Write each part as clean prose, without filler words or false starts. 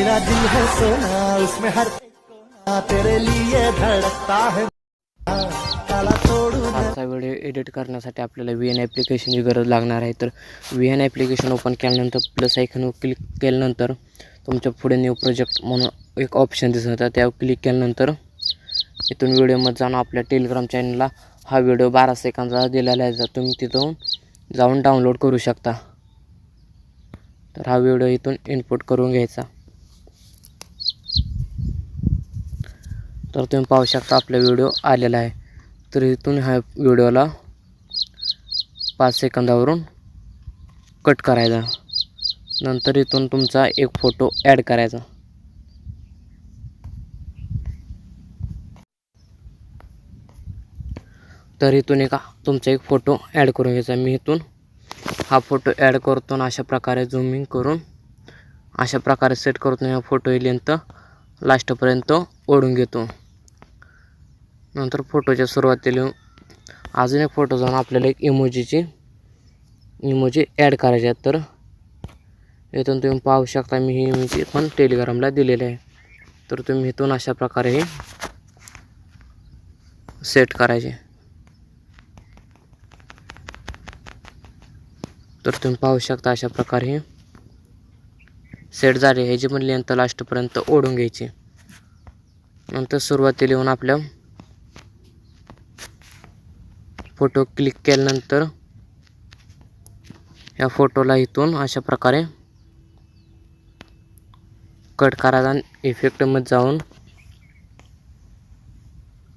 मेरा दिल है सोना उसमें हर तेरे लिए धड़कता है काला तोड़ू आजचा व्हिडिओ एडिट करण्यासाठी आपल्याला VN ॲप्लिकेशनची गरज लागणार आहे. तर VN ॲप्लिकेशन ओपन केल्यानंतर प्लस आयकॉनवर क्लिक केल्यानंतर तुमच्या पुढे न्यू प्रोजेक्ट म्हणून एक ऑप्शन दिसत होता. त्यावर क्लिक केल्यानंतर इथून व्हिडिओमध्ये जाऊन आपल्या टेलिग्राम चॅनलला हा व्हिडिओ 12 सेकंदाचा दिलेला आहे. तुम्ही तिथून जाऊन डाउनलोड करू शकता. तर हा व्हिडिओ इथून इनपुट करून घ्यायचा. तर तुम्ही पाहू शकता आपला व्हिडिओ आलेला आहे. तर इथून ह्या व्हिडिओला 5 सेकंदावरून कट करायचा. नंतर इथून तुमचा एक फोटो ॲड करायचा. तर इथून तुमचा एक फोटो ॲड करून घ्यायचा. मी इथून हा फोटो ॲड करतो आणि अशा प्रकारे झूमिंग करून अशा प्रकारे सेट करतो. ह्या फोटोची लेंथ लास्टपर्यंत ओढून घेतो. नंतर फोटोच्या सुरुवातीला अजून एक फोटो जाऊन आपल्याला एक इमोजी ॲड करायची आहे. तर इथून तुम्ही पाहू शकता मी ही इमोजी पण टेलिग्रामला दिलेली आहे. तर तुम्ही इथून अशा प्रकारे हे सेट करायचे. तर तुम्ही पाहू शकता अशा प्रकारे हे सेट झाले. ह्याची पण लेंथ लास्टपर्यंत ओढून घ्यायची. नंतर सुरुवातीला येऊन आपल्या फोटो क्लिक केल्यानंतर या फोटोला इथून अशा प्रकारे कट करायचा आणि इफेक्टमध्ये जाऊन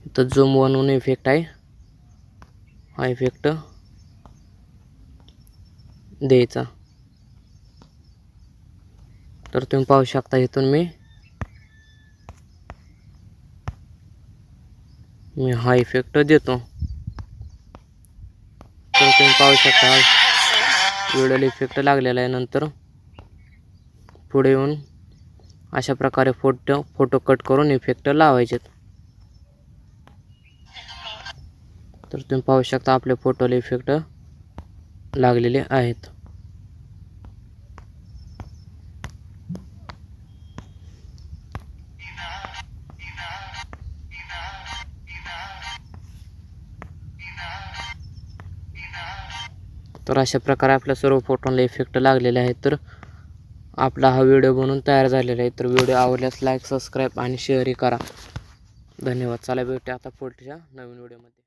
इथं झूम म्हणून इफेक्ट आहे, हा इफेक्ट द्यायचा. तर तुम्ही पाहू शकता इथून मी हा इफेक्ट देतो. तर तुम्ही पाहू शकता व्हिडिओला इफेक्ट लागलेला आहे. नंतर पुढे येऊन अशा प्रकारे फोटो कट करून इफेक्ट लावायचे. तर तुम्ही पाहू शकता आपल्या फोटोला इफेक्ट लागलेले आहेत. तर अशा प्रकारे आपल्या सर्व फोटोला इफेक्ट लागलेले आहेत. तर आपला हा व्हिडिओ बनवून तयार झालेला आहे. तर व्हिडिओ आवडल्यास लाईक, सबस्क्राईब आणि शेअरही करा. धन्यवाद. चला भेटूया आता पुढच्या नवीन व्हिडिओमध्ये.